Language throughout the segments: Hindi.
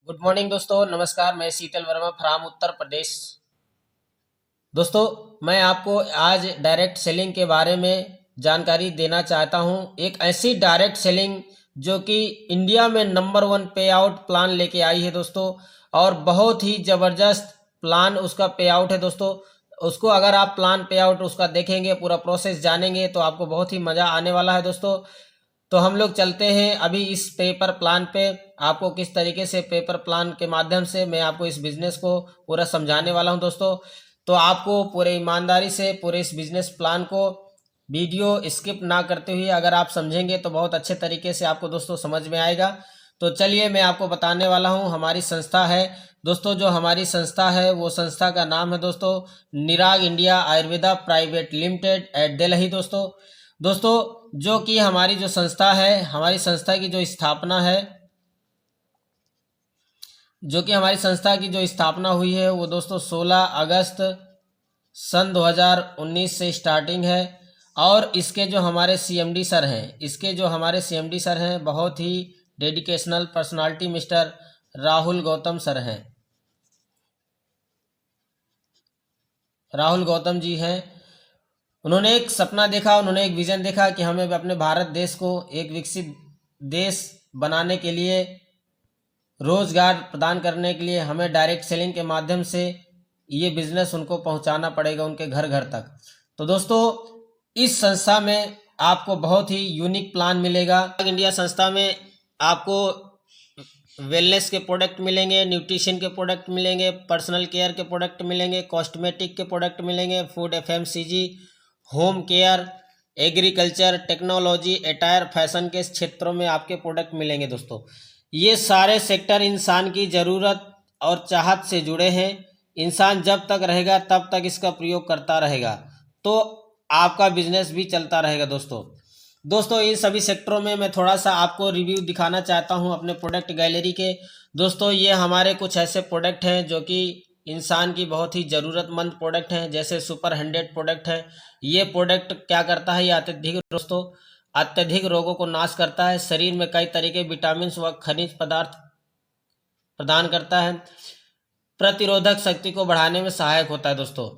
गुड मॉर्निंग दोस्तों, नमस्कार। मैं शीतल वर्मा फ्राम उत्तर प्रदेश। दोस्तों, मैं आपको आज डायरेक्ट सेलिंग के बारे में जानकारी देना चाहता हूं। एक ऐसी डायरेक्ट सेलिंग जो कि इंडिया में नंबर 1 पे आउट प्लान लेके आई है दोस्तों, और बहुत ही ज़बरदस्त प्लान उसका पे आउट है दोस्तों। उसको अगर आप प्लान पे आउट उसका देखेंगे, पूरा प्रोसेस जानेंगे तो आपको बहुत ही मज़ा आने वाला है दोस्तों। तो हम लोग चलते हैं अभी इस पेपर प्लान पे। आपको किस तरीके से पेपर प्लान के माध्यम से मैं आपको इस बिज़नेस को पूरा समझाने वाला हूं दोस्तों। तो आपको पूरे ईमानदारी से पूरे इस बिज़नेस प्लान को वीडियो स्किप ना करते हुए अगर आप समझेंगे तो बहुत अच्छे तरीके से आपको दोस्तों समझ में आएगा। तो चलिए मैं आपको बताने वाला हूं। हमारी संस्था है दोस्तों, जो हमारी संस्था है वो संस्था का नाम है दोस्तों Nirag India Ayurveda private limited at Delhi दोस्तों। दोस्तों, जो कि हमारी जो संस्था है, हमारी संस्था की जो स्थापना है, जो कि हमारी संस्था की जो स्थापना हुई है वो दोस्तों 16 अगस्त सन 2019 से स्टार्टिंग है। और इसके जो हमारे सीएमडी सर हैं, इसके जो हमारे सीएमडी सर हैं बहुत ही dedicational personality mister Rahul Gautam sir हैं। राहुल गौतम जी हैं। उन्होंने एक सपना देखा, उन्होंने एक विजन देखा कि हमें अपने भारत देश को एक विकसित देश बनाने के लिए, रोजगार प्रदान करने के लिए हमें डायरेक्ट सेलिंग के माध्यम से ये बिजनेस उनको पहुंचाना पड़ेगा उनके घर घर तक। तो दोस्तों, इस संस्था में आपको बहुत ही यूनिक प्लान मिलेगा। इंडिया संस्था में आपको वेलनेस के प्रोडक्ट मिलेंगे, न्यूट्रिशन के प्रोडक्ट मिलेंगे, पर्सनल केयर के प्रोडक्ट मिलेंगे, कॉस्मेटिक के प्रोडक्ट मिलेंगे, food FMCG, home care, agriculture, technology, attire, fashion के क्षेत्रों में आपके प्रोडक्ट मिलेंगे दोस्तों। ये सारे सेक्टर इंसान की ज़रूरत और चाहत से जुड़े हैं। इंसान जब तक रहेगा तब तक इसका प्रयोग करता रहेगा, तो आपका बिजनेस भी चलता रहेगा दोस्तों। इन सभी सेक्टरों में मैं थोड़ा सा आपको रिव्यू दिखाना चाहता हूं अपने प्रोडक्ट गैलरी के। दोस्तों, ये हमारे कुछ ऐसे प्रोडक्ट हैं जो कि इंसान की बहुत ही ज़रूरतमंद प्रोडक्ट हैं। जैसे सुपर 100 प्रोडक्ट है। ये प्रोडक्ट क्या करता है, ये अत्यधिक रोगों को नाश करता है। शरीर में कई तरह के विटामिन व खनिज पदार्थ प्रदान करता है। प्रतिरोधक शक्ति को बढ़ाने में सहायक होता है दोस्तों।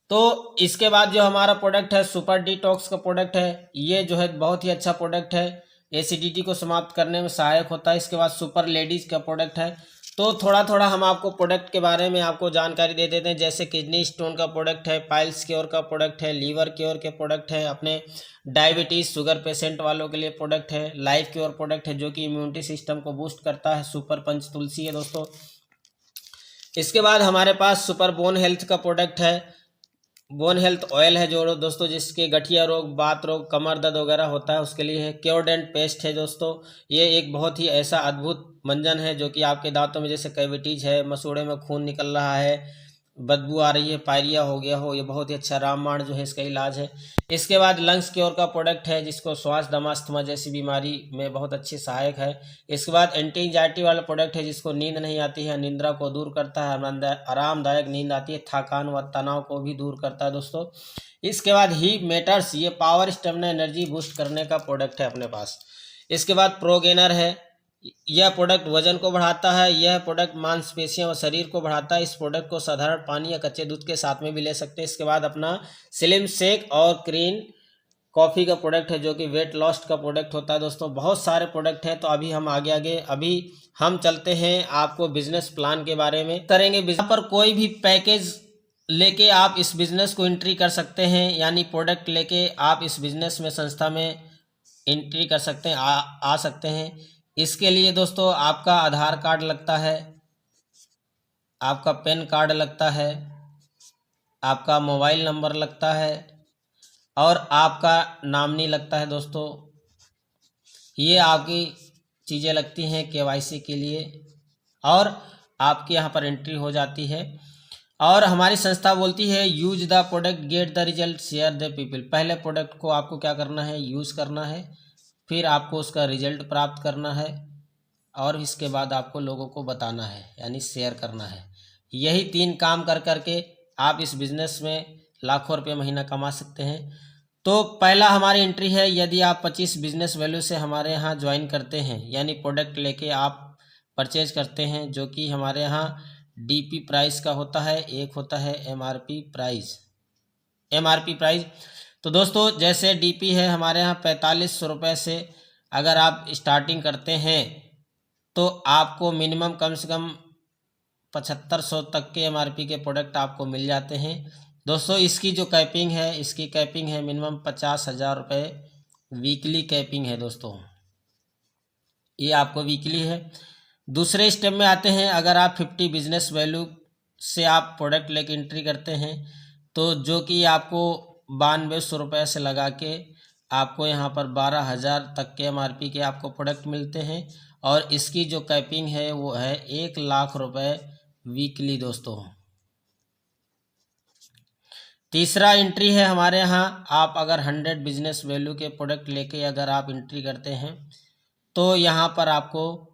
तो इसके बाद जो हमारा प्रोडक्ट है सुपर डिटॉक्स का प्रोडक्ट है। ये जो है बहुत ही अच्छा प्रोडक्ट है, एसिडिटी को समाप्त करने में सहायक होता है। इसके बाद सुपर लेडीज का प्रोडक्ट है। तो थोड़ा थोड़ा हम आपको प्रोडक्ट के बारे में आपको जानकारी दे देते हैं। जैसे किडनी स्टोन का प्रोडक्ट है, पाइल्स क्योर का प्रोडक्ट है, लीवर क्योर के प्रोडक्ट है, अपने डायबिटीज़ शुगर पेशेंट वालों के लिए प्रोडक्ट है, लाइफ क्योर प्रोडक्ट है जो कि इम्यूनिटी सिस्टम को बूस्ट करता है, सुपर पंच तुलसी है दोस्तों। इसके बाद हमारे पास सुपर बोन हेल्थ का प्रोडक्ट है, बोन हेल्थ ऑयल है जो दोस्तों जिसके गठिया रोग, बात रोग, कमर दर्द वगैरह होता है उसके लिए है। क्योरडेंट पेस्ट है दोस्तों, ये एक बहुत ही ऐसा अद्भुत मंजन है जो कि आपके दांतों में जैसे कैविटीज है, मसूड़े में खून निकल रहा है, बदबू आ रही है, पायरिया हो गया हो, ये बहुत ही अच्छा रामबाण जो है इसका इलाज है। इसके बाद लंग्स क्योर का प्रोडक्ट है जिसको श्वास दमा अस्थमा जैसी बीमारी में बहुत अच्छी सहायक है। इसके बाद एंटी एंजाइटी वाला प्रोडक्ट है जिसको नींद नहीं आती है, निंद्रा को दूर करता है, आरामदायक नींद आती है, थकान व तनाव को भी दूर करता है दोस्तों। इसके बाद हीप मेटर्स, ये पावर स्टेमिना एनर्जी बूस्ट करने का प्रोडक्ट है अपने पास। इसके बाद प्रोगेनर है, यह प्रोडक्ट वजन को बढ़ाता है। यह प्रोडक्ट मांसपेशियां और शरीर को बढ़ाता है। इस प्रोडक्ट को साधारण पानी या कच्चे दूध के साथ में भी ले सकते हैं। इसके बाद अपना स्लिम शेक और ग्रीन कॉफ़ी का प्रोडक्ट है जो कि वेट लॉस का प्रोडक्ट होता है दोस्तों। बहुत सारे प्रोडक्ट हैं। तो अभी हम आगे अभी हम चलते हैं आपको बिजनेस प्लान के बारे में करेंगे। यहाँ पर कोई भी पैकेज लेके आप इस बिज़नेस को एंट्री कर सकते हैं, यानी प्रोडक्ट लेके आप इस बिज़नेस में संस्था में एंट्री कर सकते हैं, आ सकते हैं। इसके लिए दोस्तों आपका आधार कार्ड लगता है, आपका पैन कार्ड लगता है, आपका मोबाइल नंबर लगता है और आपका नॉमिनी लगता है दोस्तों। ये आपकी चीज़ें लगती हैं केवाईसी के लिए और आपके यहाँ पर एंट्री हो जाती है। और हमारी संस्था बोलती है use the product get the result share the people. पहले प्रोडक्ट को आपको क्या करना है, यूज़ करना है, फिर आपको उसका रिजल्ट प्राप्त करना है और इसके बाद आपको लोगों को बताना है, यानी शेयर करना है। यही 3 काम कर करके आप इस बिज़नेस में लाखों रुपये महीना कमा सकते हैं। तो पहला हमारी एंट्री है, यदि आप 25 बिजनेस वैल्यू से हमारे यहाँ ज्वाइन करते हैं, यानी प्रोडक्ट लेके आप परचेज करते हैं, जो कि हमारे यहाँ डीपी प्राइस का होता है, एक होता है एमआरपी प्राइस। तो दोस्तों जैसे डीपी है हमारे यहाँ 4500 रुपये से अगर आप स्टार्टिंग करते हैं तो आपको मिनिमम कम से कम 7500 तक के एमआरपी के प्रोडक्ट आपको मिल जाते हैं दोस्तों। इसकी जो कैपिंग है, इसकी कैपिंग है मिनिमम 50,000 रुपये वीकली कैपिंग है दोस्तों, ये आपको वीकली है। दूसरे स्टेप में आते हैं, अगर आप 50 बिजनेस वैल्यू से आप प्रोडक्ट लेके एंट्री करते हैं तो जो कि आपको 9200 रुपये से लगा के आपको यहाँ पर 12,000 तक के एमआरपी के आपको प्रोडक्ट मिलते हैं और इसकी जो कैपिंग है वो है 1,00,000 रुपये वीकली दोस्तों। तीसरा एंट्री है हमारे यहाँ, आप अगर 100 बिजनेस वैल्यू के प्रोडक्ट लेके अगर आप एंट्री करते हैं तो यहाँ पर आपको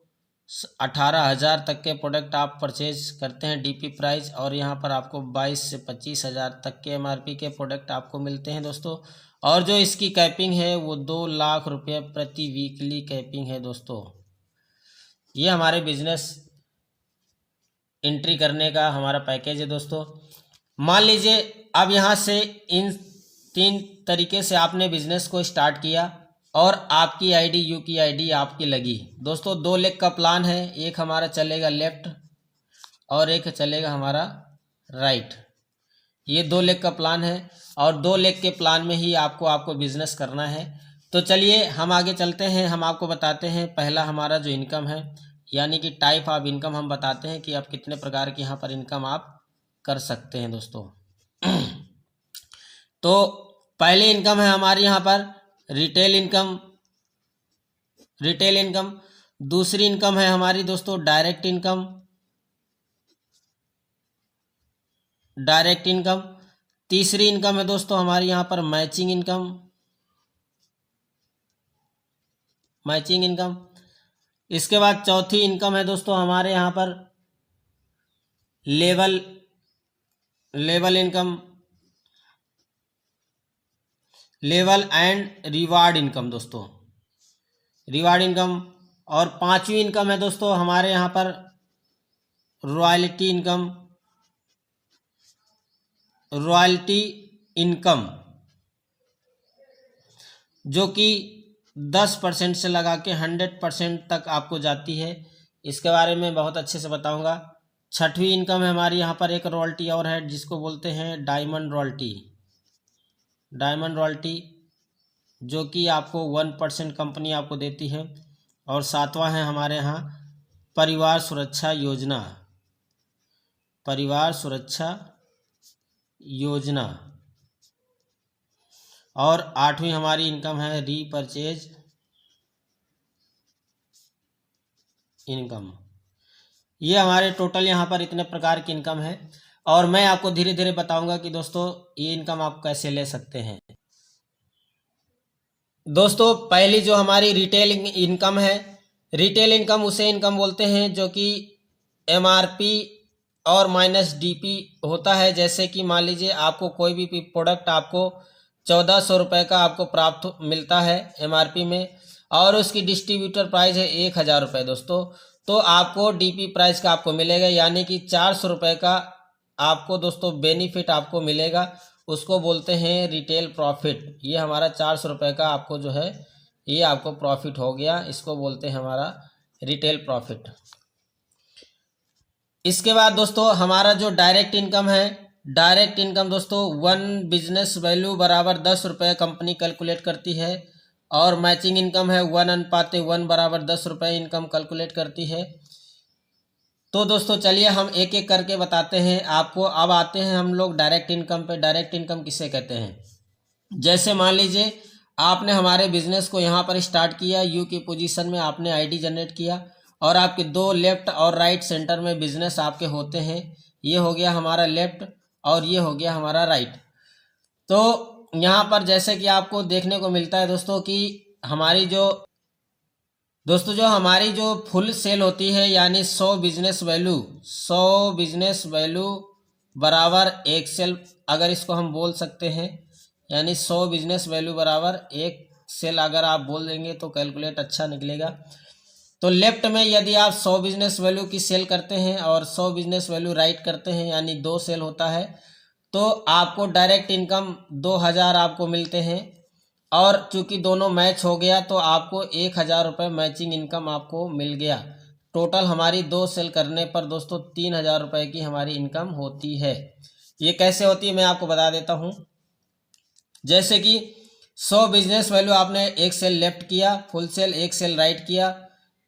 18,000 तक के प्रोडक्ट आप परचेज करते हैं डीपी प्राइस, और यहाँ पर आपको 22 से 25,000 तक के एमआरपी के प्रोडक्ट आपको मिलते हैं दोस्तों। और जो इसकी कैपिंग है वो 2,00,000 रुपये प्रति वीकली कैपिंग है दोस्तों। ये हमारे बिजनेस एंट्री करने का हमारा पैकेज है दोस्तों। मान लीजिए अब यहाँ से इन 3 तरीके से आपने बिजनेस को स्टार्ट किया और आपकी आईडी यू की आईडी आपकी लगी दोस्तों। 2 लेग का प्लान है, एक हमारा चलेगा लेफ्ट और एक चलेगा हमारा राइट। ये 2 लेग का प्लान है और 2 लेग के प्लान में ही आपको बिजनेस करना है। तो चलिए हम आगे चलते हैं, हम आपको बताते हैं पहला हमारा जो इनकम है, यानी कि टाइप ऑफ इनकम हम बताते हैं कि आप कितने प्रकार की यहाँ पर इनकम आप कर सकते हैं दोस्तों। तो पहली इनकम है हमारी यहाँ पर रिटेल इनकम। दूसरी इनकम है हमारी दोस्तों डायरेक्ट इनकम। तीसरी इनकम है दोस्तों हमारी यहाँ पर मैचिंग इनकम। इसके बाद चौथी इनकम है दोस्तों हमारे यहाँ पर लेवल एंड रिवार्ड इनकम दोस्तों, रिवार्ड इनकम। और पांचवी इनकम है दोस्तों हमारे यहाँ पर रॉयल्टी इनकम, जो कि 10% से लगा के 100% तक आपको जाती है। इसके बारे में बहुत अच्छे से बताऊंगा। छठवीं इनकम है हमारी यहाँ पर एक रॉयल्टी और है जिसको बोलते हैं डायमंड रॉयल्टी, जो कि आपको 1% कंपनी आपको देती है। और सातवां है हमारे यहाँ परिवार सुरक्षा योजना। और आठवीं हमारी इनकम है रीपर्चेज इनकम। ये हमारे टोटल यहाँ पर इतने प्रकार की इनकम है और मैं आपको धीरे धीरे बताऊंगा कि दोस्तों ये इनकम आप कैसे ले सकते हैं। दोस्तों पहली जो हमारी रिटेल इनकम है, रिटेल इनकम उसे इनकम बोलते हैं जो कि एमआरपी और माइनस डीपी होता है। जैसे कि मान लीजिए आपको कोई भी प्रोडक्ट आपको 1400 रुपये का आपको प्राप्त मिलता है एमआरपी में और उसकी डिस्ट्रीब्यूटर प्राइस है 1,000 रुपये दोस्तों, तो आपको डीपी प्राइस का आपको मिलेगा, यानी कि 400 रुपये का आपको दोस्तों बेनिफिट आपको मिलेगा। उसको बोलते हैं रिटेल प्रॉफिट। ये हमारा 400 रुपये का आपको जो है ये आपको प्रॉफिट हो गया, इसको बोलते हैं हमारा रिटेल प्रॉफिट। इसके बाद दोस्तों हमारा जो डायरेक्ट इनकम है, डायरेक्ट इनकम दोस्तों 1 बिजनेस वैल्यू बराबर 10 रुपये कंपनी कैलकुलेट करती है और मैचिंग इनकम है 1:1 बराबर 10 रुपये इनकम कैलकुलेट करती है। तो दोस्तों चलिए हम एक एक करके बताते हैं आपको। अब आते हैं हम लोग डायरेक्ट इनकम पे। डायरेक्ट इनकम किसे कहते हैं? जैसे मान लीजिए आपने हमारे बिजनेस को यहाँ पर स्टार्ट किया, यू की पोजीशन में आपने आईडी जनरेट किया और आपके 2 लेफ्ट और राइट सेंटर में बिजनेस आपके होते हैं। ये हो गया हमारा लेफ्ट और ये हो गया हमारा राइट। तो यहाँ पर जैसे कि आपको देखने को मिलता है दोस्तों कि हमारी जो हमारी जो फुल सेल होती है, यानी 100 बिजनेस वैल्यू बराबर 1 सेल, अगर इसको हम बोल सकते हैं, यानी 100 बिजनेस वैल्यू बराबर 1 सेल अगर आप बोल देंगे तो कैलकुलेट अच्छा निकलेगा। तो लेफ्ट में यदि आप 100 बिजनेस वैल्यू की सेल करते हैं और 100 बिजनेस वैल्यू राइट करते हैं, यानी 2 सेल होता है, तो आपको डायरेक्ट इनकम 2000 आपको मिलते हैं। और चूंकि दोनों मैच हो गया तो आपको 1000 रुपये मैचिंग इनकम आपको मिल गया। टोटल हमारी 2 सेल करने पर दोस्तों 3000 रुपये की हमारी इनकम होती है। ये कैसे होती है मैं आपको बता देता हूँ। जैसे कि 100 बिजनेस वैल्यू आपने एक सेल लेफ्ट किया, फुल सेल एक सेल राइट किया,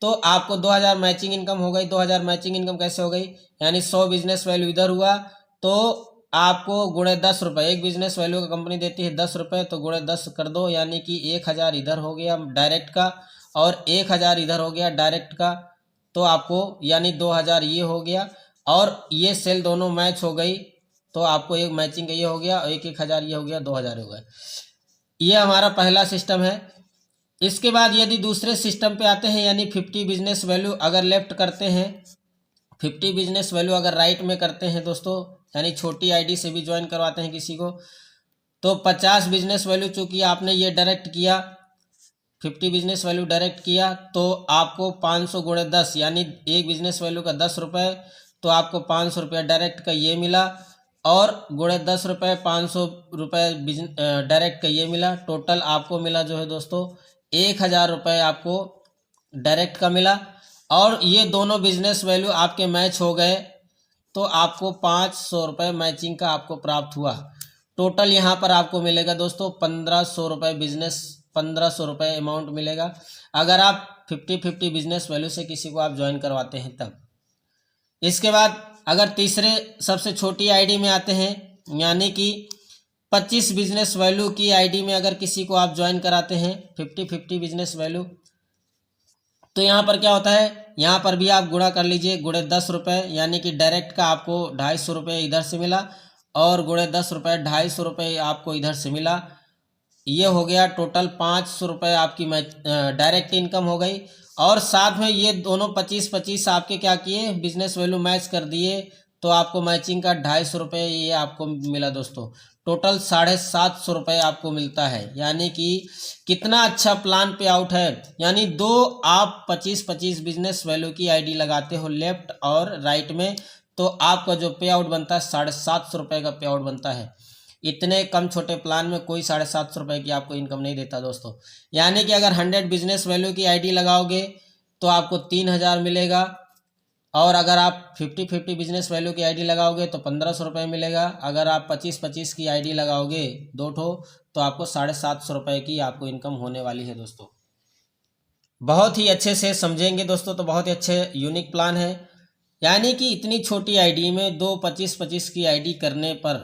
तो आपको 2000 मैचिंग इनकम हो गई। 2000 मैचिंग इनकम कैसे हो गई, यानी 100 बिजनेस वैल्यू इधर हुआ तो आपको गुणे 10 रुपये, एक बिजनेस वैल्यू का कंपनी देती है 10 रुपये, तो गुणे 10 कर दो, यानी कि 1000 इधर हो गया डायरेक्ट का और 1000 इधर हो गया डायरेक्ट का, तो आपको यानी 2000 ये हो गया और ये सेल दोनों मैच हो गई तो आपको एक मैचिंग ये हो गया और 1000 ये हो गया, 2000 हो गया। ये हमारा पहला सिस्टम है। इसके बाद यदि दूसरे सिस्टम पे आते हैं, यानी 50 बिजनेस वैल्यू अगर लेफ्ट करते हैं, 50 बिजनेस वैल्यू अगर राइट में करते हैं दोस्तों, यानी छोटी आईडी से भी ज्वाइन करवाते हैं किसी को, तो 50 बिजनेस वैल्यू चूंकि आपने ये डायरेक्ट किया, 50 बिजनेस वैल्यू डायरेक्ट किया, तो आपको 500 गुणे 10 यानी एक बिजनेस वैल्यू का 10 रुपये, तो आपको 500 रुपये डायरेक्ट का ये मिला और गुणे 10 रुपये 500 रुपये डायरेक्ट का ये मिला। टोटल आपको मिला जो है दोस्तों 1000 रुपये आपको डायरेक्ट का मिला। और ये दोनों बिजनेस वैल्यू आपके मैच हो गए तो आपको 500 रुपये मैचिंग का आपको प्राप्त हुआ। टोटल यहाँ पर आपको मिलेगा दोस्तों 1500 रुपये, बिजनेस 1500 रुपये अमाउंट मिलेगा अगर आप 50-50 बिजनेस वैल्यू से किसी को आप ज्वाइन करवाते हैं तब। इसके बाद अगर तीसरे सबसे छोटी आईडी में आते हैं, यानी कि 25 बिजनेस वैल्यू की आईडी में अगर किसी को आप ज्वाइन कराते हैं 50-50 बिजनेस वैल्यू, तो यहाँ पर क्या होता है, यहाँ पर भी आप गुणा कर लीजिए, गुणे 10 रुपये, यानी कि डायरेक्ट का आपको 250 रुपये इधर से मिला और गुणे 10 रुपये 250 रुपये आपको इधर से मिला। ये हो गया टोटल 500 रुपये आपकी डायरेक्ट इनकम हो गई। और साथ में ये दोनों 25-25 आपके क्या किए, बिजनेस वैल्यू मैच कर दिए, तो आपको मैचिंग का 250 रुपये ये आपको मिला दोस्तों। टोटल 750 रुपये आपको मिलता है। यानी कि कितना अच्छा प्लान पे आउट है। यानी दो आप 25-25 बिजनेस वैल्यू की आईडी लगाते हो लेफ्ट और राइट में, तो आपका जो पे आउट बनता है 750 रुपये का पे आउट बनता है। इतने कम छोटे प्लान में कोई 750 रुपये की आपको इनकम नहीं देता दोस्तों। यानी कि अगर 100 बिजनेस वैल्यू की आईडी लगाओगे तो आपको 3000 मिलेगा, और अगर आप 50-50 बिजनेस वैल्यू की आईडी लगाओगे तो 1500 रुपये मिलेगा। अगर आप 25-25 की आईडी लगाओगे दो ठो तो आपको 750 रुपये की आपको इनकम होने वाली है दोस्तों। बहुत ही अच्छे से समझेंगे दोस्तों तो बहुत ही अच्छे यूनिक प्लान है। यानी कि इतनी छोटी आईडी में दो 25-25 की आईडी करने पर,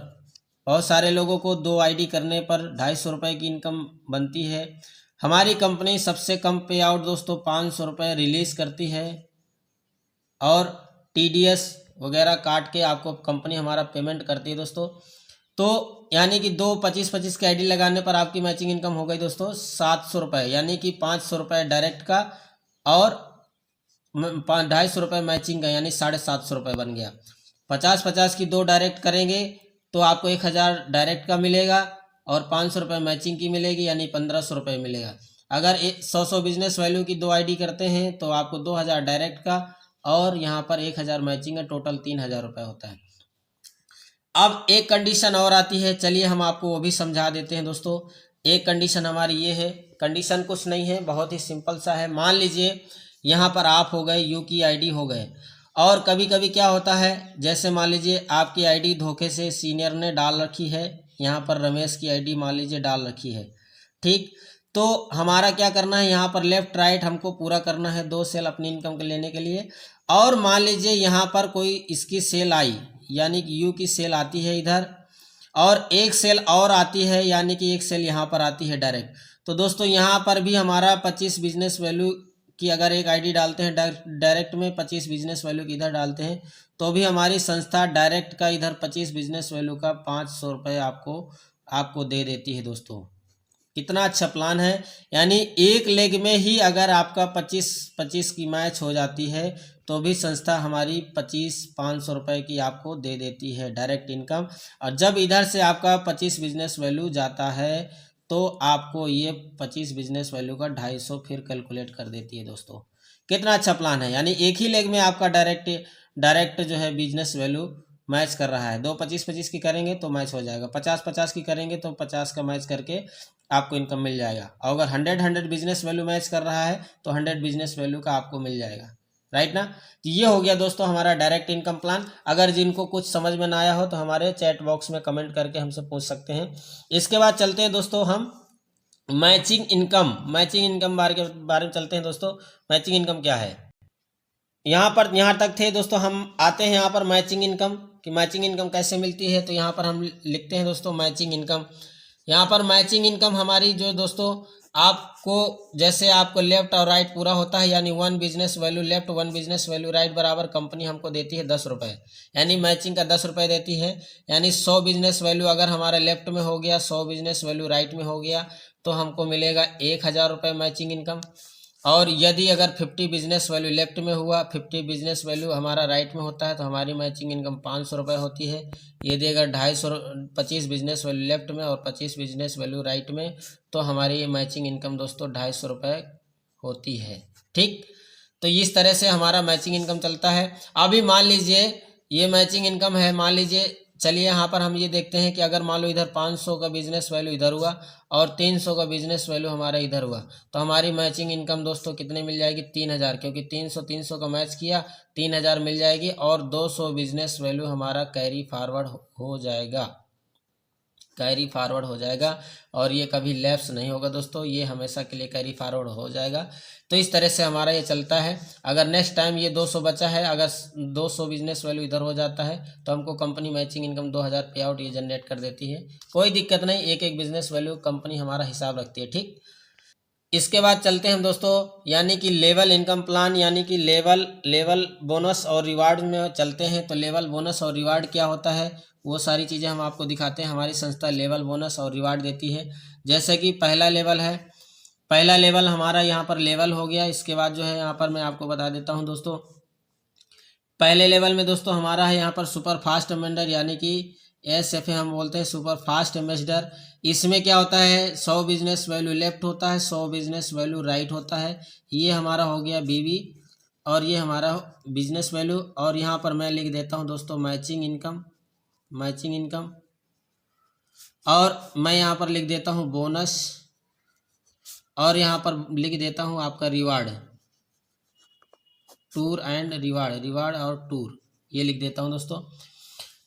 बहुत सारे लोगों को 2 आईडी करने पर 250 रुपये की इनकम बनती है। हमारी कंपनी सबसे कम पे आउट दोस्तों 500 रुपये रिलीज़ करती है और टीडीएस वगैरह काट के आपको कंपनी हमारा पेमेंट करती है दोस्तों। तो यानी कि दो 25-25 की आईडी लगाने पर आपकी मैचिंग इनकम हो गई दोस्तों 700 रुपये, यानी कि 500 रुपये डायरेक्ट का और 250 रुपये मैचिंग का, यानी 750 रुपये बन गया। 50-50 की 2 डायरेक्ट करेंगे तो आपको 1000 डायरेक्ट का मिलेगा और 500 रुपये मैचिंग की मिलेगी, यानी 1500 रुपये मिलेगा। अगर 100 बिजनेस वैल्यू की 2 आईडी करते हैं तो आपको 2000 डायरेक्ट का और यहाँ पर 1000 मैचिंग है, टोटल 3000 रुपये होता है। अब एक कंडीशन और आती है, चलिए हम आपको वो भी समझा देते हैं दोस्तों। एक कंडीशन हमारी ये है, कंडीशन कुछ नहीं है, बहुत ही सिंपल सा है। मान लीजिए यहाँ पर आप हो गए, यू की आईडी हो गए, और कभी कभी क्या होता है, जैसे मान लीजिए आपकी आईडी धोखे से सीनियर ने डाल रखी है, यहाँ पर रमेश की आईडी मान लीजिए डाल रखी है, ठीक। तो हमारा क्या करना है, यहाँ पर लेफ्ट राइट हमको पूरा करना है 2 सेल अपनी इनकम के लेने के लिए। और मान लीजिए यहाँ पर कोई इसकी सेल आई, यानी कि यू की सेल आती है इधर, और एक सेल और आती है, यानी कि एक सेल यहाँ पर आती है डायरेक्ट। तो दोस्तों यहाँ पर भी हमारा 25 बिजनेस वैल्यू की अगर एक आईडी डालते हैं डायरेक्ट में, 25 बिजनेस वैल्यू की इधर डालते हैं, तो भी हमारी संस्था डायरेक्ट का इधर 25 बिजनेस वैल्यू का 500 रुपये आपको दे देती है दोस्तों। कितना अच्छा प्लान है। यानी एक लेग में ही अगर आपका 25-25 की मैच हो जाती है तो भी संस्था हमारी 25-500 रुपये की आपको दे देती है डायरेक्ट इनकम। और जब इधर से आपका 25 बिजनेस वैल्यू जाता है तो आपको ये 25 बिजनेस वैल्यू का 250 फिर कैलकुलेट कर देती है दोस्तों। कितना अच्छा प्लान है। यानी एक ही लेग में आपका डायरेक्ट जो है बिजनेस वैल्यू मैच कर रहा है। 2 25-25 की करेंगे तो मैच हो जाएगा, 50-50 की करेंगे तो 50 का मैच करके आपको इनकम मिल जाएगा। और अगर 100 बिजनेस वैल्यू मैच कर रहा है तो 100 बिजनेस वैल्यू का आपको मिल जाएगा, राइट ना। तो ये हो गया दोस्तों हमारा डायरेक्ट इनकम प्लान। अगर जिनको कुछ समझ में ना आया हो तो हमारे चैट बॉक्स में कमेंट करके हमसे पूछ सकते हैं। इसके बाद चलते हैं दोस्तों हम मैचिंग इनकम बारे में चलते हैं दोस्तों। मैचिंग इनकम क्या है, यहाँ तक थे दोस्तों। हम आते हैं यहाँ पर मैचिंग इनकम कि मैचिंग इनकम कैसे मिलती है। तो यहाँ पर हम लिखते हैं दोस्तों मैचिंग इनकम। यहाँ पर मैचिंग इनकम हमारी जो दोस्तों आपको जैसे आपको लेफ्ट और राइट पूरा होता है, यानी 1 business value left 1 business value right बराबर कंपनी हमको देती है 10 रुपये, यानी मैचिंग का 10 रुपये देती है। यानी 100 बिजनेस वैल्यू अगर हमारा लेफ्ट में हो गया, 100 बिजनेस वैल्यू राइट में हो गया तो हमको मिलेगा 1000 रुपये मैचिंग इनकम। और यदि अगर 50 बिजनेस वैल्यू लेफ्ट में हुआ, 50 बिजनेस वैल्यू हमारा राइट में होता है तो हमारी मैचिंग इनकम 500 रुपये होती है। यदि अगर 25 बिजनेस वैल्यू लेफ्ट में और 25 बिजनेस वैल्यू राइट में तो हमारी ये मैचिंग इनकम दोस्तों 250 रुपये होती है, ठीक। तो इस तरह से हमारा मैचिंग इनकम चलता है। अभी मान लीजिए ये मैचिंग इनकम है, मान लीजिए चलिए यहाँ पर हम ये देखते हैं कि अगर मान लो इधर 500 का बिजनेस वैल्यू इधर हुआ और 300 का बिजनेस वैल्यू हमारा इधर हुआ तो हमारी मैचिंग इनकम दोस्तों कितने मिल जाएगी, 3000, क्योंकि 300 का मैच किया 3000 मिल जाएगी। और 200 बिजनेस वैल्यू हमारा कैरी फॉरवर्ड हो जाएगा और ये कभी लैप्स नहीं होगा दोस्तों, ये हमेशा के लिए कैरी फॉरवर्ड हो जाएगा। तो इस तरह से हमारा ये चलता है। अगर नेक्स्ट टाइम ये 200 बचा है, अगर 200 बिजनेस वैल्यू इधर हो जाता है तो हमको कंपनी मैचिंग इनकम 2000 पे आउट ये जनरेट कर देती है। कोई दिक्कत नहीं, एक एक बिजनेस वैल्यू कंपनी हमारा हिसाब रखती है, ठीक। इसके बाद चलते हैं दोस्तों यानी कि लेवल इनकम प्लान, यानी कि लेवल बोनस और रिवार्ड में चलते हैं। तो लेवल बोनस और रिवार्ड क्या होता है वो सारी चीज़ें हम आपको दिखाते हैं। हमारी संस्था लेवल बोनस और रिवार्ड देती है। जैसे कि पहला लेवल हमारा यहाँ पर लेवल हो गया। इसके बाद जो है यहाँ पर मैं आपको बता देता हूँ दोस्तों, पहले लेवल में दोस्तों हमारा है यहाँ पर सुपर फास्ट एम्बेसडर, यानी कि SFA हम बोलते हैं, सुपर फास्ट एम्बेसडर। इसमें क्या होता है, 100 बिजनेस वैल्यू लेफ्ट होता है, 100 बिजनेस वैल्यू राइट होता है। ये हमारा हो गया BB और ये हमारा बिजनेस वैल्यू। और यहाँ पर मैं लिख देता हूँ दोस्तों मैचिंग इनकम और मैं यहाँ पर लिख देता हूँ बोनस और यहाँ पर लिख देता हूँ आपका रिवार्ड, टूर एंड रिवार्ड और टूर, ये लिख देता हूँ दोस्तों।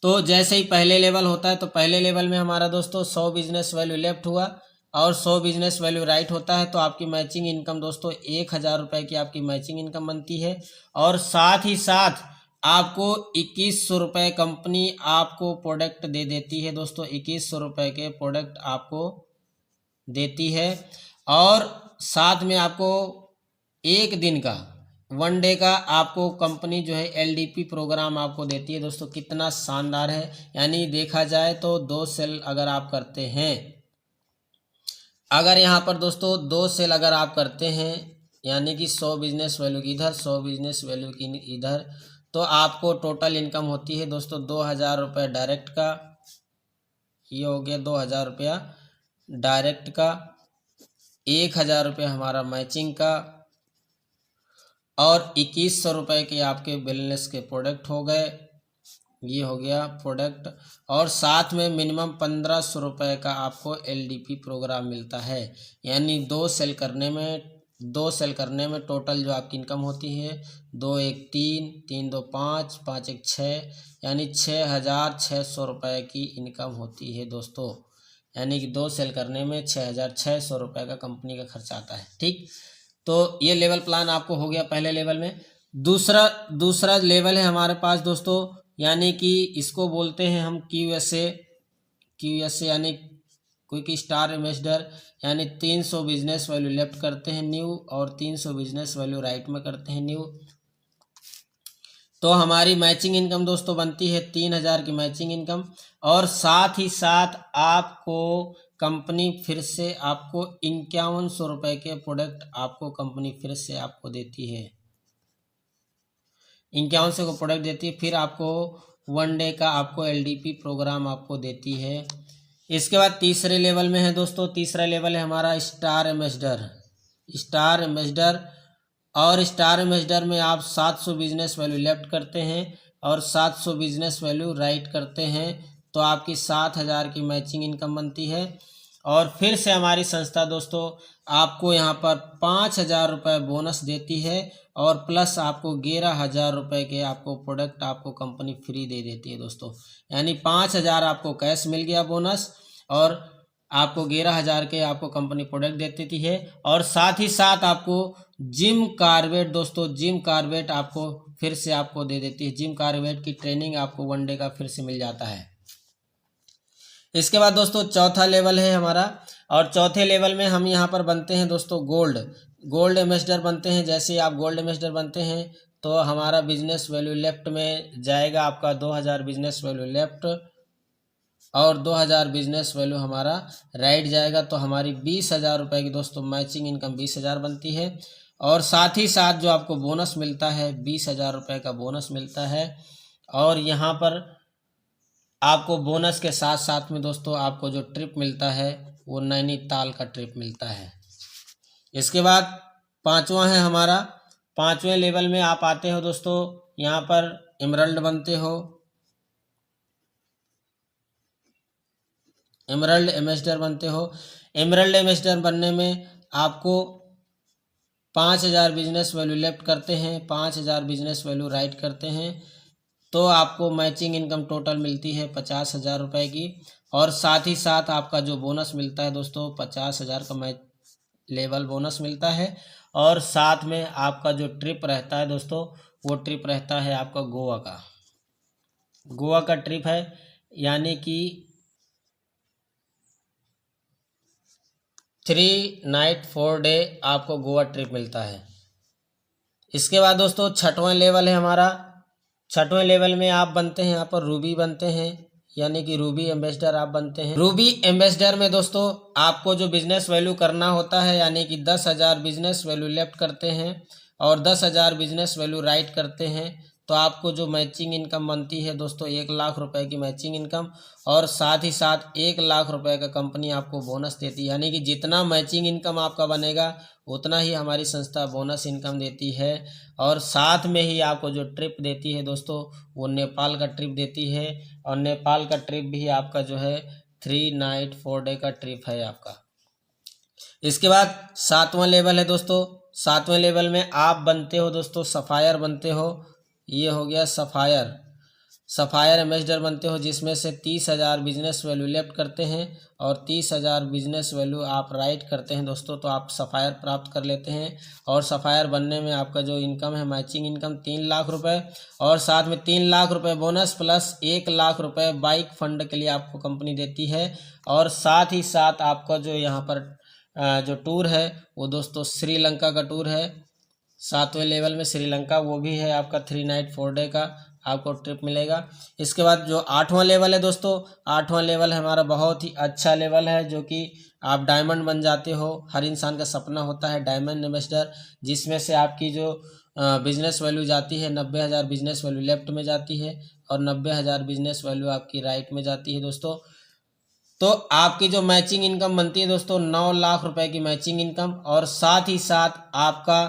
तो जैसे ही पहले लेवल होता है तो पहले लेवल में हमारा दोस्तों 100 बिजनेस वैल्यू लेफ्ट हुआ और 100 बिजनेस वैल्यू राइट होता है तो आपकी मैचिंग इनकम दोस्तों 1000 रुपये की आपकी मैचिंग इनकम बनती है। और साथ ही साथ आपको 2100 रुपये कंपनी आपको प्रोडक्ट दे देती है दोस्तों, 2100 रुपये के प्रोडक्ट आपको देती है। और साथ में आपको एक दिन का 1 डे का आपको कंपनी जो है LDP प्रोग्राम आपको देती है दोस्तों। कितना शानदार है, यानी देखा जाए तो 2 सेल अगर आप करते हैं, अगर यहाँ पर दोस्तों 2 सेल अगर आप करते हैं यानी कि 100 बिजनेस वैल्यू की इधर 100 बिजनेस वैल्यू की इधर, तो आपको टोटल इनकम होती है दोस्तों 2000 रुपये डायरेक्ट का, ये हो गया 2000 रुपया डायरेक्ट का, 1000 रुपये हमारा मैचिंग का और 2100 रुपये के आपके वेलनेस के प्रोडक्ट हो गए, ये हो गया प्रोडक्ट। और साथ में मिनिमम 1500 रुपये का आपको LDP प्रोग्राम मिलता है। यानी 2 सेल करने में टोटल जो आपकी इनकम होती है 2 1 3, 3 2 5, 5 1 6, यानी 6600 रुपये की इनकम होती है दोस्तों। यानी कि 2 सेल करने में 6600 रुपये का कंपनी का खर्चा आता है, ठीक। तो ये लेवल प्लान आपको हो गया पहले लेवल में। दूसरा लेवल है हमारे पास दोस्तों, यानी कि इसको बोलते हैं हम QSA यानी क्विक स्टार एम्बेसडर। यानी 300 बिजनेस वैल्यू लेफ्ट करते हैं न्यू और 300 बिजनेस वैल्यू राइट में करते हैं न्यू। तो हमारी मैचिंग इनकम दोस्तों बनती है 3000 की मैचिंग इनकम। और साथ ही साथ आपको कंपनी फिर से आपको 5100 रुपये के प्रोडक्ट आपको कंपनी फिर से आपको देती है, 5100 को प्रोडक्ट देती है। फिर आपको 1 डे का आपको LDP प्रोग्राम आपको देती है। इसके बाद तीसरे लेवल में है दोस्तों, तीसरा लेवल है हमारा स्टार एम्बेसडर और स्टार एम्बेसडर में आप 700 बिजनेस वैल्यू लेफ्ट करते हैं और 700 बिजनेस वैल्यू राइट करते हैं तो आपकी 7,000 की मैचिंग इनकम बनती है। और फिर से हमारी संस्था दोस्तों आपको यहाँ पर 5,000 रुपये बोनस देती है और प्लस आपको 11,000 रुपये के आपको प्रोडक्ट आपको कंपनी फ्री दे देती है दोस्तों। यानी 5,000 आपको कैश मिल गया बोनस और आपको 11,000 के आपको कंपनी प्रोडक्ट दे देती है। और साथ ही साथ आपको जिम कार्बेट दोस्तों, जिम कार्बेट आपको फिर से आपको दे देती है। जिम कार्बेट की ट्रेनिंग आपको 1 डे का फिर से मिल जाता है। इसके बाद दोस्तों चौथा लेवल है हमारा, और चौथे लेवल में हम यहाँ पर बनते हैं दोस्तों गोल्ड एम्बेसडर बनते हैं। जैसे आप गोल्ड एम्बेसडर बनते हैं तो हमारा बिजनेस वैल्यू लेफ्ट में जाएगा, आपका 2,000 बिजनेस वैल्यू लेफ्ट और 2,000 बिजनेस वैल्यू हमारा राइट जाएगा। तो हमारी 20,000 रुपये की दोस्तों मैचिंग इनकम 20,000 बनती है। और साथ ही साथ जो आपको बोनस मिलता है 20,000 रुपये का बोनस मिलता है। और यहाँ पर आपको बोनस के साथ साथ में दोस्तों आपको जो ट्रिप मिलता है वो नैनीताल का ट्रिप मिलता है। इसके बाद पांचवा है हमारा, पांचवें लेवल में आप आते हो दोस्तों, यहाँ पर एमरल्ड बनते हो, एमरल्ड एम्बेसडर बनते हो। एमरल्ड एम्बेसडर बनने में आपको 5,000 बिजनेस वैल्यू लेफ्ट करते हैं, 5,000 बिजनेस वैल्यू राइट करते हैं तो आपको मैचिंग इनकम टोटल मिलती है 50,000 रुपये की। और साथ ही साथ आपका जो बोनस मिलता है दोस्तों 50,000 का मैच लेवल बोनस मिलता है। और साथ में आपका जो ट्रिप रहता है दोस्तों वो ट्रिप रहता है आपका गोवा का ट्रिप है, यानी कि 3 नाइट 4 डे आपको गोवा ट्रिप मिलता है। इसके बाद दोस्तों छठवां लेवल है हमारा, छठवें लेवल में आप बनते हैं यहाँ पर रूबी बनते हैं, यानी कि रूबी एम्बेसडर आप बनते हैं। रूबी एम्बेसडर में दोस्तों आपको जो बिजनेस वैल्यू करना होता है, यानी कि 10,000 बिजनेस वैल्यू लेफ्ट करते हैं और 10,000 बिजनेस वैल्यू राइट करते हैं तो आपको जो मैचिंग इनकम बनती है दोस्तों 1,00,000 रुपए की मैचिंग इनकम। और साथ ही साथ 1,00,000 रुपए का कंपनी आपको बोनस देती है, यानी कि जितना मैचिंग इनकम आपका बनेगा उतना ही हमारी संस्था बोनस इनकम देती है। और साथ में ही आपको जो ट्रिप देती है दोस्तों वो नेपाल का ट्रिप देती है, और नेपाल का ट्रिप भी आपका जो है 3 नाइट 4 डे का ट्रिप है आपका। इसके बाद सातवां लेवल है दोस्तों, सातवें लेवल में आप बनते हो दोस्तों सफायर बनते हो। ये हो गया सफायर एम्बेसडर बनते हो, जिसमें से 30,000 बिजनेस वैल्यू लेफ्ट करते हैं और 30,000 बिजनेस वैल्यू आप राइट करते हैं दोस्तों तो आप सफायर प्राप्त कर लेते हैं। और सफायर बनने में आपका जो इनकम है मैचिंग इनकम 3,00,000 रुपये और साथ में 3,00,000 रुपये बोनस प्लस 1,00,000 रुपये बाइक फंड के लिए आपको कंपनी देती है। और साथ ही साथ आपका जो यहाँ पर जो टूर है वो दोस्तों श्रीलंका का टूर है, सातवें लेवल में श्रीलंका, वो भी है आपका 3 नाइट 4 डे का आपको ट्रिप मिलेगा। इसके बाद जो आठवां लेवल है दोस्तों, आठवां लेवल हमारा बहुत ही अच्छा लेवल है, जो कि आप डायमंड बन जाते हो। हर इंसान का सपना होता है डायमंड एम्बेसडर, जिसमें से आपकी जो बिजनेस वैल्यू जाती है 90,000 बिजनेस वैल्यू लेफ्ट में जाती है और 90,000 बिजनेस वैल्यू आपकी राइट में जाती है दोस्तों। तो आपकी जो मैचिंग इनकम बनती है दोस्तों 9,00,000 रुपए की मैचिंग इनकम, और साथ ही साथ आपका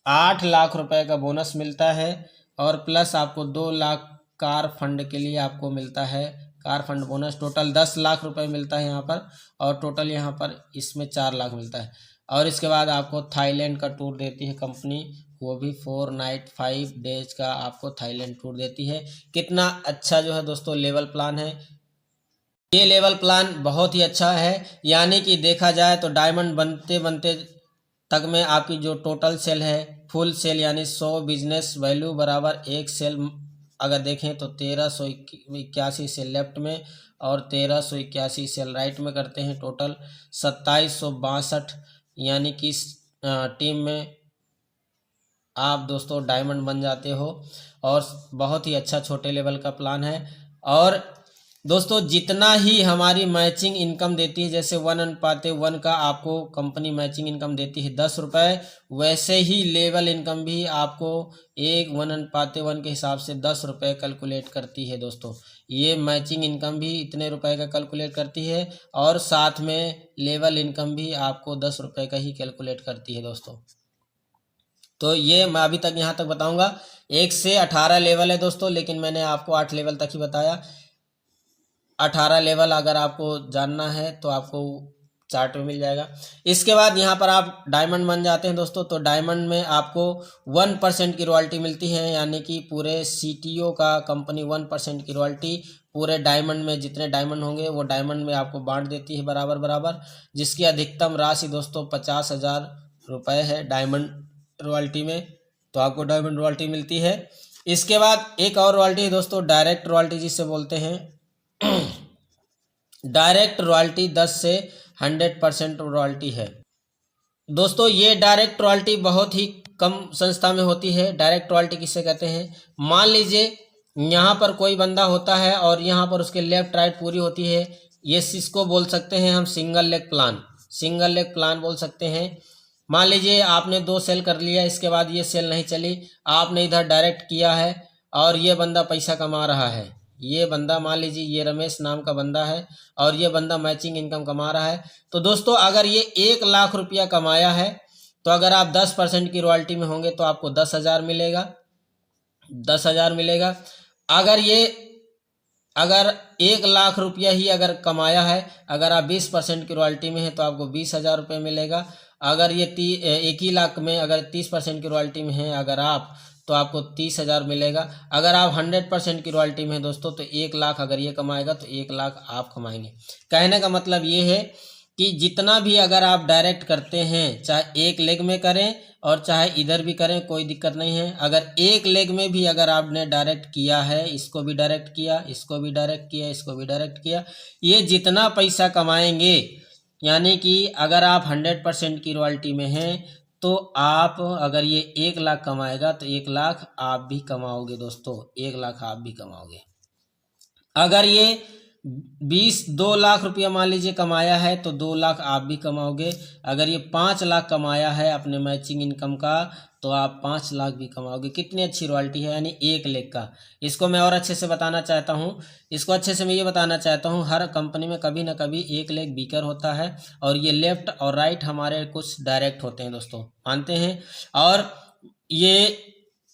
8,00,000 रुपए का बोनस मिलता है और प्लस आपको 2,00,000 कार फंड के लिए आपको मिलता है कार फंड बोनस। टोटल 10,00,000 रुपए मिलता है यहाँ पर, और टोटल यहाँ पर इसमें 4,00,000 मिलता है। और इसके बाद आपको थाईलैंड का टूर देती है कंपनी, वो भी 4 नाइट 5 डेज का आपको थाईलैंड टूर देती है। कितना अच्छा जो है दोस्तों लेवल प्लान है, ये लेवल प्लान बहुत ही अच्छा है। यानी कि देखा जाए तो डायमंड बनते बनते तक में आपकी जो टोटल सेल है फुल सेल, यानी 100 बिजनेस वैल्यू बराबर 1 सेल अगर देखें तो 1,381 सेल लेफ्ट में और 1,381 सेल राइट में करते हैं, टोटल 2,762 यानी कि टीम में आप दोस्तों डायमंड बन जाते हो। और बहुत ही अच्छा छोटे लेवल का प्लान है। और दोस्तों जितना ही हमारी मैचिंग इनकम देती है, जैसे 1:1 का आपको कंपनी मैचिंग इनकम देती है 10 रुपये, वैसे ही लेवल इनकम भी आपको 1:1 के हिसाब से 10 रुपये कैलकुलेट करती है दोस्तों। ये मैचिंग इनकम भी इतने रुपए का कैलकुलेट करती है और साथ में लेवल इनकम भी आपको 10 रुपये का ही कैलकुलेट करती है दोस्तों। तो ये मैं अभी तक यहाँ तक बताऊंगा। 1 से 18 लेवल है दोस्तों, लेकिन मैंने आपको 8 लेवल तक ही बताया। 18 लेवल अगर आपको जानना है तो आपको चार्ट में मिल जाएगा। इसके बाद यहाँ पर आप डायमंड बन जाते हैं दोस्तों। तो डायमंड में आपको 1% की रॉयल्टी मिलती है, यानी कि पूरे CTO का कंपनी 1% की रॉयल्टी पूरे डायमंड में जितने डायमंड होंगे वो डायमंड में आपको बांट देती है बराबर बराबर, जिसकी अधिकतम राशि दोस्तों 50,000 रुपये है डायमंड रॉयल्टी में। तो आपको डायमंड रॉयल्टी मिलती है। इसके बाद एक और रॉयल्टी है दोस्तों, डायरेक्ट रॉयल्टी जिसे बोलते हैं। डायरेक्ट रॉयल्टी 10 से 100% रॉयल्टी है दोस्तों। ये डायरेक्ट रॉयल्टी बहुत ही कम संस्था में होती है। डायरेक्ट रॉयल्टी किसे कहते हैं? मान लीजिए यहाँ पर कोई बंदा होता है और यहाँ पर उसके लेफ्ट राइट पूरी होती है, ये इसको बोल सकते हैं हम single leg plan. Single leg plan बोल सकते हैं। मान लीजिए आपने 2 सेल कर लिया, इसके बाद ये सेल नहीं चली, आपने इधर डायरेक्ट किया है और ये बंदा पैसा कमा रहा है। ये बंदा मान लीजिए ये रमेश नाम का बंदा है और ये बंदा मैचिंग इनकम कमा रहा है। तो दोस्तों अगर ये 1 लाख रुपया कमाया है तो अगर आप 10% की रॉयल्टी में होंगे तो आपको 10,000 मिलेगा, 10,000 मिलेगा। अगर 1 लाख रुपया ही अगर कमाया है, अगर आप 20% की रॉयल्टी में है तो आपको 20,000 रुपये मिलेगा। अगर ये 1 ही लाख में अगर 30% की रॉयल्टी में है अगर आप, तो आपको 30,000 मिलेगा। अगर आप 100% की रॉयल्टी में है दोस्तों तो 1 लाख अगर ये कमाएगा तो 1 लाख आप कमाएंगे। कहने का मतलब ये है कि जितना भी अगर आप डायरेक्ट करते हैं, चाहे एक लेग में करें और चाहे इधर भी करें, कोई दिक्कत नहीं है। अगर एक लेग में भी अगर आपने डायरेक्ट किया है, इसको भी डायरेक्ट किया, इसको भी डायरेक्ट किया, इसको भी डायरेक्ट किया, ये जितना पैसा कमाएंगे, यानी कि अगर आप 100% की रॉयल्टी में हैं तो आप अगर ये 1 लाख कमाएगा तो 1 लाख आप भी कमाओगे दोस्तों, 1 लाख आप भी कमाओगे। अगर ये 2 लाख रुपया मान लीजिए कमाया है तो 2 लाख आप भी कमाओगे। अगर ये 5 लाख कमाया है अपने मैचिंग इनकम का तो आप 5 लाख भी कमाओगे। कितनी अच्छी रॉयल्टी है, यानी 1 लेग का। इसको मैं और अच्छे से बताना चाहता हूँ। इसको अच्छे से मैं ये बताना चाहता हूँ, हर कंपनी में कभी ना कभी 1 लेग बीकर होता है और ये लेफ्ट और राइट हमारे कुछ डायरेक्ट होते हैं दोस्तों, मानते हैं। और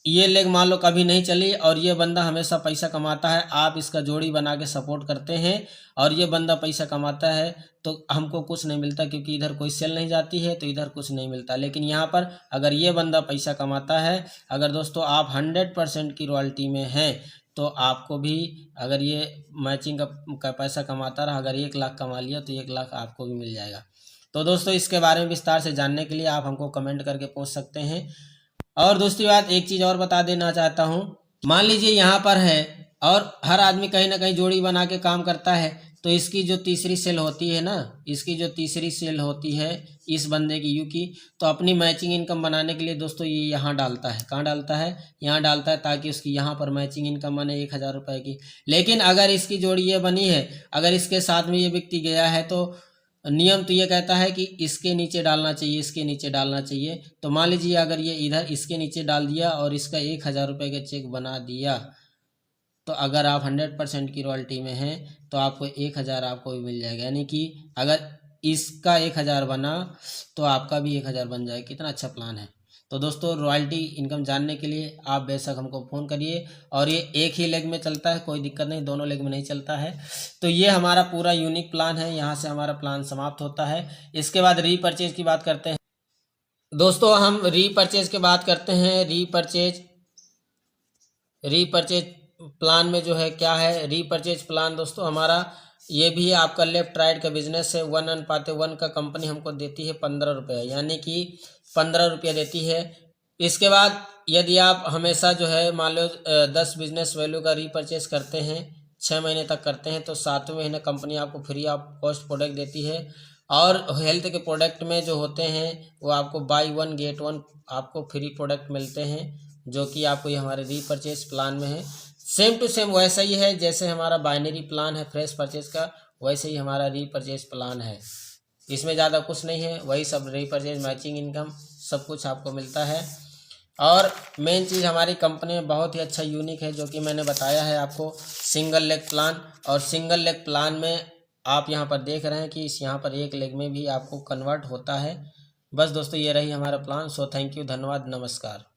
ये लेग मान लो कभी नहीं चली और ये बंदा हमेशा पैसा कमाता है, आप इसका जोड़ी बना के सपोर्ट करते हैं और ये बंदा पैसा कमाता है तो हमको कुछ नहीं मिलता, क्योंकि इधर कोई सेल नहीं जाती है तो इधर कुछ नहीं मिलता। लेकिन यहाँ पर अगर ये बंदा पैसा कमाता है, अगर दोस्तों आप 100% की रॉयल्टी में हैं तो आपको भी, अगर ये मैचिंग का पैसा कमाता रहा, अगर 1 लाख कमा लिया तो 1 लाख आपको भी मिल जाएगा। तो दोस्तों इसके बारे में विस्तार से जानने के लिए आप हमको कमेंट करके पूछ सकते हैं। और दूसरी बात, एक चीज़ और बता देना चाहता हूँ, मान लीजिए यहाँ पर है और हर आदमी कहीं ना कहीं जोड़ी बना के काम करता है, तो इसकी जो तीसरी सेल होती है ना, इसकी जो तीसरी सेल होती है इस बंदे की, यू की, तो अपनी मैचिंग इनकम बनाने के लिए दोस्तों ये यहाँ डालता है। कहाँ डालता है? यहाँ डालता है, ताकि उसकी यहाँ पर मैचिंग इनकम बने 1,000 रुपये की। लेकिन अगर इसकी जोड़ी ये बनी है, अगर इसके साथ में ये व्यक्ति गया है तो नियम तो ये कहता है कि इसके नीचे डालना चाहिए, इसके नीचे डालना चाहिए। तो मान लीजिए अगर ये इधर इसके नीचे डाल दिया और इसका 1,000 रुपये का चेक बना दिया, तो अगर आप 100% की रॉयल्टी में हैं तो आपको 1,000 आपको भी मिल जाएगा। यानी कि अगर इसका 1,000 बना तो आपका भी 1,000 बन जाएगा। कितना अच्छा प्लान है। तो दोस्तों रॉयल्टी इनकम जानने के लिए आप बेशक हमको फ़ोन करिए। और ये एक ही लेग में चलता है, कोई दिक्कत नहीं, दोनों लेग में नहीं चलता है। तो ये हमारा पूरा यूनिक प्लान है, यहाँ से हमारा प्लान समाप्त होता है। इसके बाद रीपरचेज की बात करते हैं दोस्तों। हम रीपरचेज की बात करते हैं। रीपरचेज प्लान में जो है क्या है, रीपरचेज प्लान दोस्तों हमारा ये भी आपका लेफ्ट राइट का बिजनेस है। 1/1 का कंपनी हमको देती है 15 रुपये, यानी कि 15 रुपये देती है। इसके बाद यदि आप हमेशा जो है मान लो 10 बिजनेस वैल्यू का रीपरचेज करते हैं, 6 महीने तक करते हैं, तो 7वें महीने कंपनी आपको फ्री ऑफ कॉस्ट प्रोडक्ट देती है। और हेल्थ के प्रोडक्ट में जो होते हैं वो आपको बाई 1 गेट 1 आपको फ्री प्रोडक्ट मिलते हैं, जो कि आपको ये हमारे रीपरचेज प्लान में है। सेम टू सेम वैसा ही है जैसे हमारा बाइनरी प्लान है फ्रेश परचेज का, वैसे ही हमारा रीपरचेज प्लान है। इसमें ज़्यादा कुछ नहीं है, वही सब रीपरचेज, मैचिंग इनकम सब कुछ आपको मिलता है। और मेन चीज़ हमारी कंपनी में बहुत ही अच्छा यूनिक है, जो कि मैंने बताया है आपको, सिंगल लेग प्लान। और सिंगल लेग प्लान में आप यहाँ पर देख रहे हैं कि इस यहाँ पर एक लेग में भी आपको कन्वर्ट होता है बस दोस्तों ये रही हमारा प्लान। सो थैंक यू, धन्यवाद, नमस्कार।